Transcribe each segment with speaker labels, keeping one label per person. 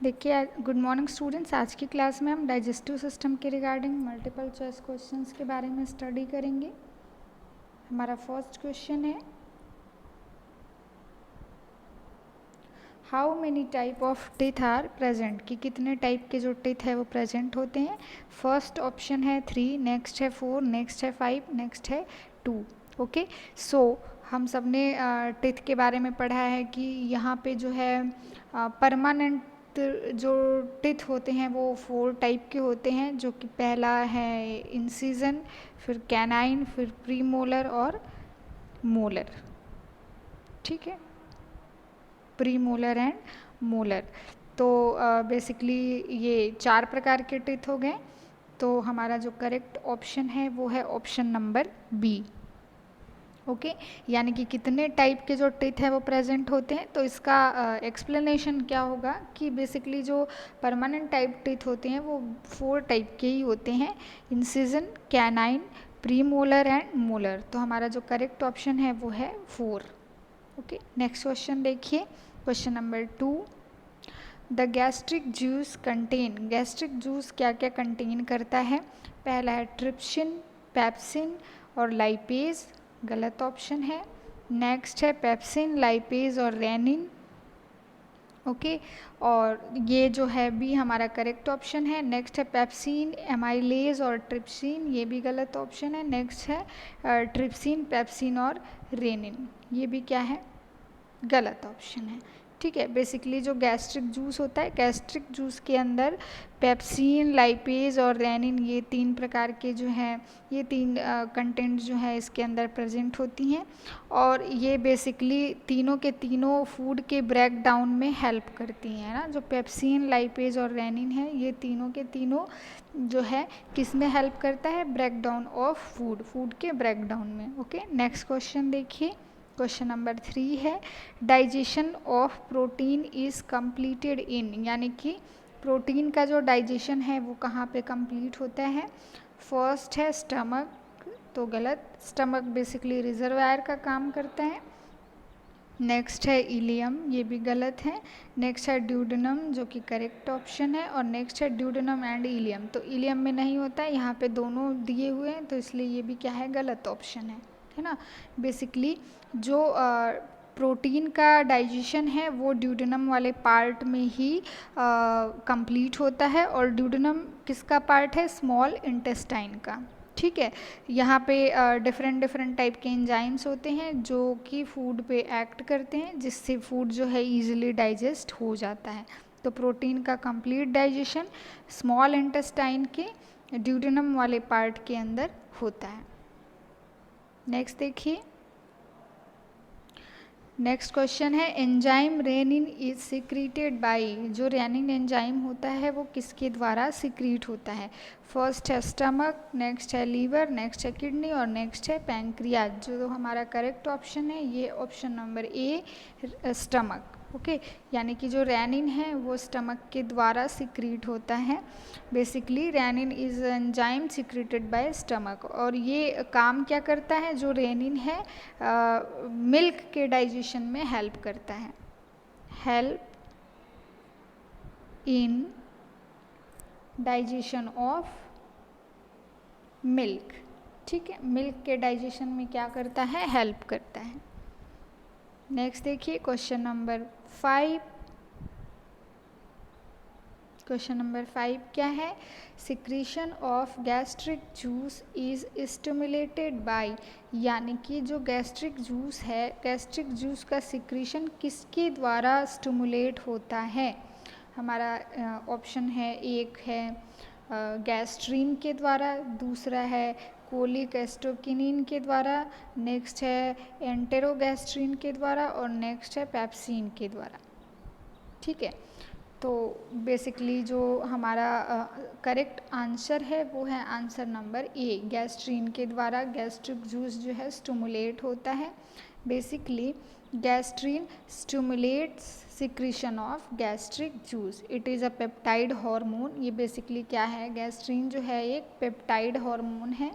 Speaker 1: देखिए, good morning students. आज की क्लास में हम डाइजेस्टिव सिस्टम के रिगार्डिंग मल्टीपल चॉइस क्वेश्चंस के बारे में स्टडी करेंगे। हमारा फर्स्ट क्वेश्चन है, how many type of teeth are present, कि कितने टाइप के जो टीथ है वो प्रेजेंट होते हैं। फर्स्ट ऑप्शन है 3, नेक्स्ट है 4, नेक्स्ट है 5, नेक्स्ट है 2। ओके, सो हम सब ने टीथ के बारे में पढ़ा है कि यहाँ पे जो है परमानेंट जो टीथ होते हैं वो 4 टाइप के होते हैं, जो कि पहला है इंसिजन, फिर कैनाइन, फिर प्री मोलर और मोलर। ठीक है, प्री मोलर एंड मोलर। तो बेसिकली ये 4 प्रकार के टीथ हो गए। तो हमारा जो करेक्ट ऑप्शन है वो है ऑप्शन नंबर बी। ओके, यानी कि कितने टाइप के जो टीथ है वो प्रेजेंट होते हैं। तो इसका एक्सप्लेनेशन क्या होगा कि बेसिकली जो परमानेंट टाइप टीथ होते हैं वो 4 टाइप के ही होते हैं, incision, canine, pre molar and molar. तो हमारा जो करेक्ट ऑप्शन है वो है 4। ओके, नेक्स्ट क्वेश्चन देखिए, question number 2। The gastric juice contain, gastric juice क्या क्या कंटेन करता है। पहला है ट्रिप्सिन, पेप्सिन और लाइपेज, गलत ऑप्शन है। नेक्स्ट है पेप्सिन, लाइपेज और रेनिन। ओके, और ये जो है बी हमारा करेक्ट ऑप्शन है। नेक्स्ट है पेप्सिन, एमाइलेज और ट्रिप्सिन, ये भी गलत ऑप्शन है। नेक्स्ट है ट्रिप्सिन, पेप्सिन और रेनिन, ये भी क्या है, गलत ऑप्शन है। ठीक है, बेसिकली जो गैस्ट्रिक जूस होता है, गैस्ट्रिक जूस के अंदर पेप्सिन, लाइपेज और रेनिन, ये 3 प्रकार के जो हैं, ये 3 कंटेंट जो है इसके अंदर प्रेजेंट होती हैं, और ये बेसिकली तीनों के तीनों फूड के ब्रेक डाउन में हेल्प करती हैं ना। जो पेप्सिन, लाइपेज और रेनिन है, ये तीनों के तीनों जो है किस में हेल्प करता है, break down of food, food के ब्रेक डाउन में। ओके, नेक्स्ट क्वेश्चन देखिए, क्वेश्चन नंबर 3 है, digestion of protein is completed in, यानी कि प्रोटीन का जो डाइजेशन है वो कहाँ पे कंप्लीट होता है। फर्स्ट है स्टमक, तो गलत, स्टमक बेसिकली रिजर्वायर का काम करता है। नेक्स्ट है इलियम, ये भी गलत है। नेक्स्ट है ड्यूडेनम, जो कि करेक्ट ऑप्शन है। और नेक्स्ट है ड्यूडेनम एंड इलियम, तो इलियम में नहीं होता है, यहाँ पे दोनों दिए हुए हैं, तो इसलिए ये भी क्या है, गलत ऑप्शन है ना। बेसिकली जो प्रोटीन का डाइजेशन है वो ड्यूडेनम वाले पार्ट में ही कंप्लीट होता है, और ड्यूडेनम किसका पार्ट है, स्मॉल इंटेस्टाइन का। ठीक है, यहाँ पे डिफरेंट डिफरेंट टाइप के एंजाइम्स होते हैं जो कि फूड पे एक्ट करते हैं, जिससे फूड जो है इजीली डाइजेस्ट हो जाता है। तो प्रोटीन का कंप्लीट डाइजेशन स्मॉल इंटेस्टाइन के ड्यूडेनम वाले पार्ट के अंदर होता है। नेक्स्ट देखिए, नेक्स्ट क्वेश्चन है, enzyme rennin is secreted by, जो रेनिन एंजाइम होता है वो किसके द्वारा सिक्रीट होता है। फर्स्ट है स्टमक, नेक्स्ट है लीवर, नेक्स्ट है किडनी और नेक्स्ट है पैंक्रियाज। जो हमारा करेक्ट ऑप्शन है ये option number A, stomach. Okay, यानी कि जो रेनिन है वो स्टमक के द्वारा सिक्रीट होता है। Basically rennin is enzyme secreted by stomach, और ये काम क्या करता है, जो रेनिन है मिल्क के डाइजेशन में हेल्प करता है, help in digestion of milk. ठीक है, मिल्क के डाइजेशन में क्या करता है, हेल्प करता है। नेक्स्ट देखिए, क्वेश्चन नंबर 5। क्वेश्चन नंबर 5 क्या है, secretion of gastric juice is stimulated by, यानी कि जो गैस्ट्रिक जूस है, गैस्ट्रिक जूस का सिक्रीशन किसके द्वारा स्टिमुलेट होता है। हमारा ऑप्शन है, एक है गैस्ट्रीन के द्वारा, दूसरा है कोलिक एस्टोकिनिन के द्वारा, नेक्स्ट है एंटेरोगैस्ट्रीन के द्वारा और नेक्स्ट है पेप्सिन के द्वारा। ठीक है, तो बेसिकली जो हमारा करेक्ट आंसर है वो है आंसर नंबर ए, गैस्ट्रीन के द्वारा गैस्ट्रिक जूस जो है स्टिमुलेट होता है। Basically gastrin stimulates secretion of gastric juice, it is a peptide hormone. ये बेसिकली क्या है, गैस्ट्रीन जो है एक पेप्टाइड हार्मोन है,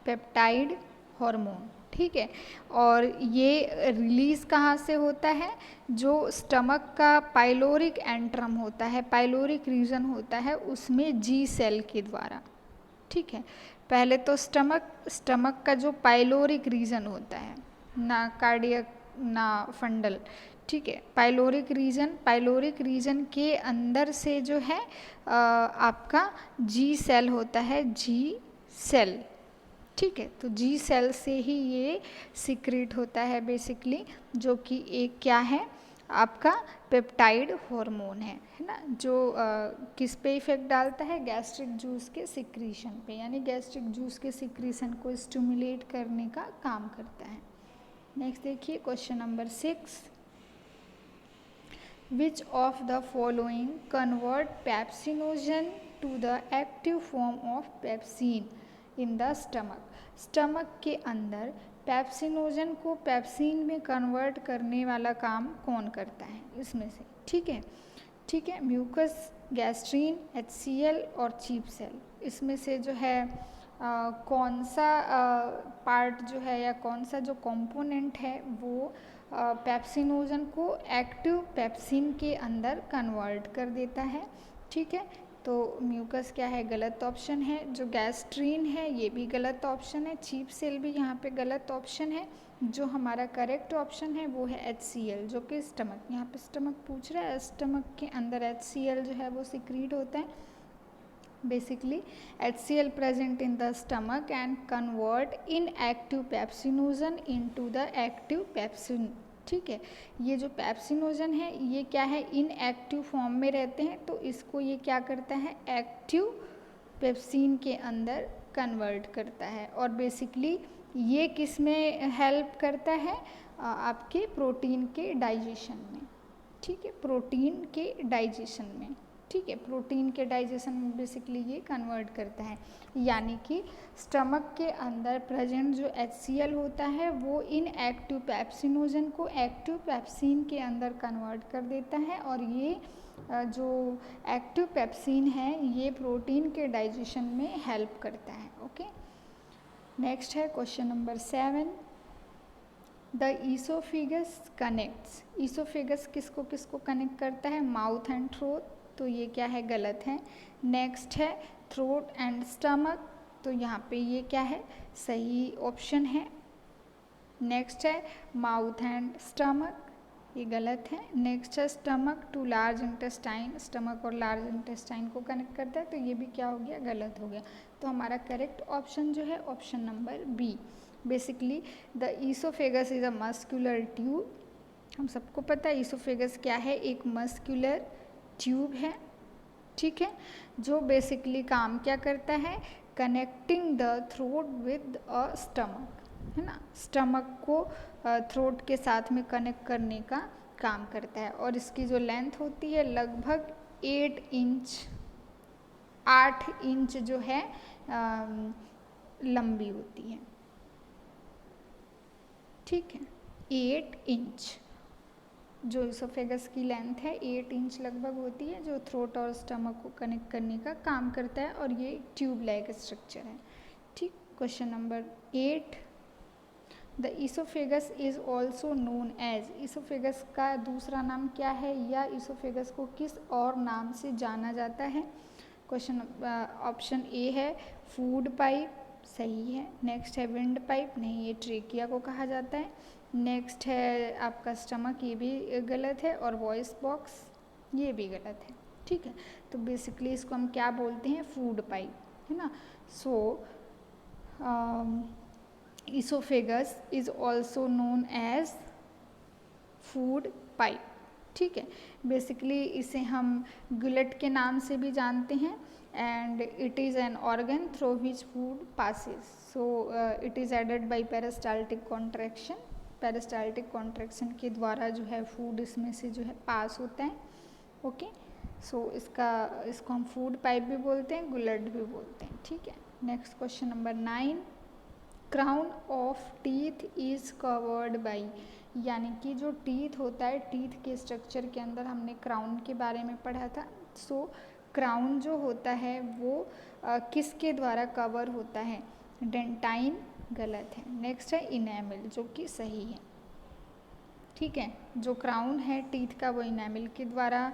Speaker 1: पेप्टाइड हार्मोन। ठीक है। और ये रिलीज़ कहाँ से होता है, जो स्टमक का पाइलोरिक एंट्रम होता है, पाइलोरिक रीजन होता है, उसमें जी सेल के द्वारा। ठीक है, पहले तो स्टमक का जो पाइलोरिक रीजन होता है, ना कार्डियक ना फंडल, ठीक है, पाइलोरिक रीजन के अंदर से जो है आपका जी सेल होता है, जी सेल। ठीक है, तो जी सेल से ही ये सिक्रीट होता है बेसिकली, जो कि एक क्या है आपका पेप्टाइड हार्मोन है ना, जो किस पे इफेक्ट डालता है, गैस्ट्रिक जूस के सिक्रीशन पे, यानी गैस्ट्रिक जूस के सिक्रीशन को स्टिमुलेट करने का काम करता है। नेक्स्ट देखिए question number 6, which of the following convert pepsinogen to the active form of pepsin in the stomach के अंदर पेप्सिनोजन को पेप्सिन में कन्वर्ट करने वाला काम कौन करता है इसमें से। ठीक है, म्यूकस, गैस्ट्रीन, HCl और चीप सेल। इसमें से जो है कौन सा पार्ट जो है या कौन सा जो कंपोनेंट है वो पेप्सिनोजन को एक्टिव पेप्सिन के अंदर कन्वर्ट कर देता है। ठीक है, तो म्यूकस क्या है, गलत ऑप्शन है। जो गैस्ट्रीन है ये भी गलत ऑप्शन है। चीप सेल भी यहाँ पे गलत ऑप्शन है। जो हमारा करेक्ट ऑप्शन है वो है HCl, जो कि स्टमक, यहाँ पे स्टमक पूछ रहा है, स्टमक के अंदर HCl जो है वो सिक्रीट होता है। Basically HCl present in the stomach and convert inactive pepsinogen into the active pepsin। ठीक है, ये जो पेप्सिनोजन है ये क्या है, इनएक्टिव फॉर्म में रहते हैं, तो इसको ये क्या करता है, एक्टिव पेप्सिन के अंदर कन्वर्ट करता है। और बेसिकली ये किस में हेल्प करता है, आपके प्रोटीन के डाइजेशन में। ठीक है, प्रोटीन के डाइजेशन में। ठीक है, प्रोटीन के डाइजेशन में बेसिकली ये कन्वर्ट करता है, यानी कि स्टमक के अंदर प्रेजेंट जो HCl होता है वो इनएक्टिव पेप्सिनोजन को एक्टिव पेप्सिन के अंदर कन्वर्ट कर देता है, और ये जो एक्टिव पेप्सिन है ये प्रोटीन के डाइजेशन में हेल्प करता है। ओके, नेक्स्ट है question number 7, the oesophagus connects. Oesophagus किसको किसको कनेक्ट करता है, माउथ एंड थ्रोट, तो ये क्या है, गलत है। नेक्स्ट है थ्रोट एंड स्टमक, तो यहाँ पे ये क्या है, सही ऑप्शन है। नेक्स्ट है माउथ एंड स्टमक, ये गलत है। नेक्स्ट है stomach to large intestine, stomach और लार्ज इंटेस्टाइन को कनेक्ट करता है, तो ये भी क्या हो गया, गलत हो गया। तो हमारा करेक्ट ऑप्शन जो है option number B. Basically the oesophagus is a muscular tube. हम सबको पता है ईसोफेगस क्या है, एक मस्कुलर ट्यूब है। ठीक है, जो बेसिकली काम क्या करता है, connecting the throat with a stomach, है ना, स्टमक को थ्रोट के साथ में कनेक्ट करने का काम करता है। और इसकी जो लेंथ होती है लगभग 8 इंच जो है लंबी होती है। ठीक है, 8 इंच जो ईसोफेगस की लेंथ है 8 इंच लगभग होती है, जो थ्रोट और स्टमक को कनेक्ट करने का काम करता है, और ये ट्यूब लाइक स्ट्रक्चर है। ठीक, question number 8, the oesophagus is also known as. Oesophagus का दूसरा नाम क्या है, या ईसोफेगस को किस और नाम से जाना जाता है। क्वेश्चन ऑप्शन ए है फूड पाइप, सही है। नेक्स्ट है विंड पाइप, नहीं, ये ट्रेकिया को कहा जाता है। नेक्स्ट है आपका स्टमक, ये भी गलत है। और वॉइस बॉक्स, ये भी गलत है। ठीक है, तो बेसिकली इसको हम क्या बोलते हैं, फूड पाइप, है ना। So oesophagus is also known as food pipe. ठीक है, बेसिकली इसे हम गुलेट के नाम से भी जानते हैं, and it is an organ through which food passes. So it is aided by peristaltic contraction. Peristaltic contraction के द्वारा जो है फूड इसमें से जो है पास होता है। ओके, सो इसको हम फूड पाइप भी बोलते हैं, गुलेट भी बोलते हैं। ठीक है, next question number 9, crown of teeth is covered by. यानी कि जो टीथ होता है, टीथ के स्ट्रक्चर के अंदर हमने क्राउन के बारे में पढ़ा था। सो क्राउन जो होता है वो किसके द्वारा कवर होता है, डेंटाइन, गलत है। नेक्स्ट है इनेमल, जो कि सही है। ठीक है, जो क्राउन है टीथ का वो इनेमल के द्वारा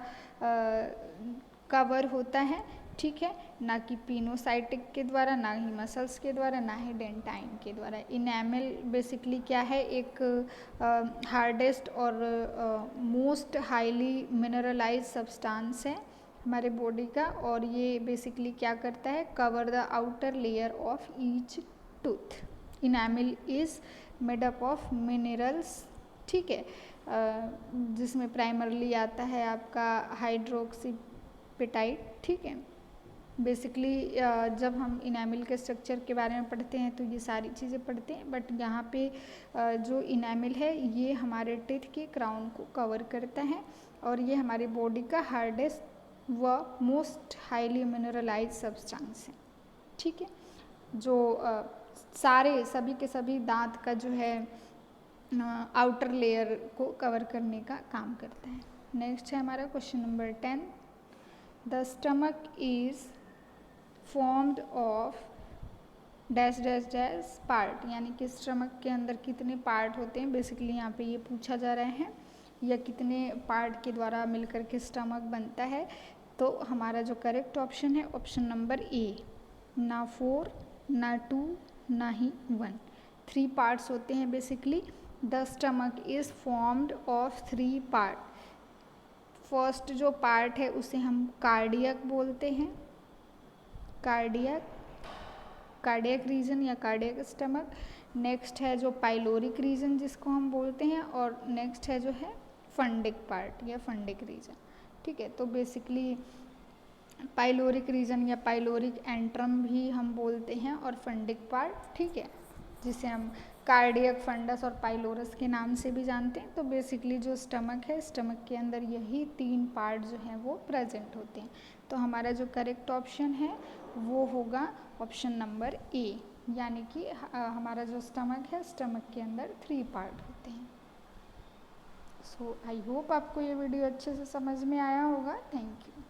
Speaker 1: कवर होता है। ठीक है, ना कि पिनोसाइटिक के द्वारा, ना ही मसल्स के द्वारा, ना ही डेंटाइन के द्वारा। इनेमल बेसिकली क्या है, एक हार्डेस्ट और मोस्ट हाईली मिनरलाइज सब्सटेंस है हमारे बॉडी का, और ये बेसिकली क्या करता है, cover the outer layer of each tooth. Enamel is made up of minerals. ठीक है, जिसमें प्राइमरली आता है आपका हाइड्रोक्सीपेटाइट। ठीक है, बेसिकली जब हम इनेमल के स्ट्रक्चर के बारे में पढ़ते हैं तो ये सारी चीज़ें पढ़ते हैं, बट यहाँ पे जो इनेमल है ये हमारे टीथ के क्राउन को कवर करता है, और ये हमारी बॉडी का हार्डेस्ट व मोस्ट हाईली मिनरलाइज सब्सटेंस है। ठीक है, जो सभी के सभी दांत का जो है आउटर लेयर को कवर करने का काम करता है। नेक्स्ट है हमारा question number 10। The stomach is formed of dash dash dash part, यानी कि स्टमक के अंदर कितने पार्ट होते हैं, बेसिकली यहाँ पे ये पूछा जा रहा है, या कितने पार्ट के द्वारा मिलकर के स्टमक बनता है। तो हमारा जो करेक्ट ऑप्शन है ऑप्शन नंबर ए, ना 4 ना 2 ना ही 1। 3 पार्ट्स होते हैं basically. The stomach is formed of 3 part. First जो पार्ट है उसे हम कार्डियक बोलते हैं, कार्डियक रीजन या कार्डियक स्टमक। नेक्स्ट है जो पाइलोरिक रीजन जिसको हम बोलते हैं, और नेक्स्ट है जो है फंडिक पार्ट या फंडिक रीजन। ठीक है, तो बेसिकली पाइलोरिक रीजन या पाइलोरिक एंट्रम भी हम बोलते हैं, और फंडिक पार्ट, ठीक है, जिसे हम कार्डियक, फंडस और पाइलोरस के नाम से भी जानते हैं। तो बेसिकली जो स्टमक है, स्टमक के अंदर यही 3 पार्ट जो हैं वो प्रेजेंट होते हैं। तो हमारा जो करेक्ट ऑप्शन है वो होगा ऑप्शन नंबर ए, यानी कि हमारा जो स्टमक है, स्टमक के अंदर 3 पार्ट होते हैं। सो आई होप आपको ये वीडियो अच्छे से समझ में आया होगा। Thank you.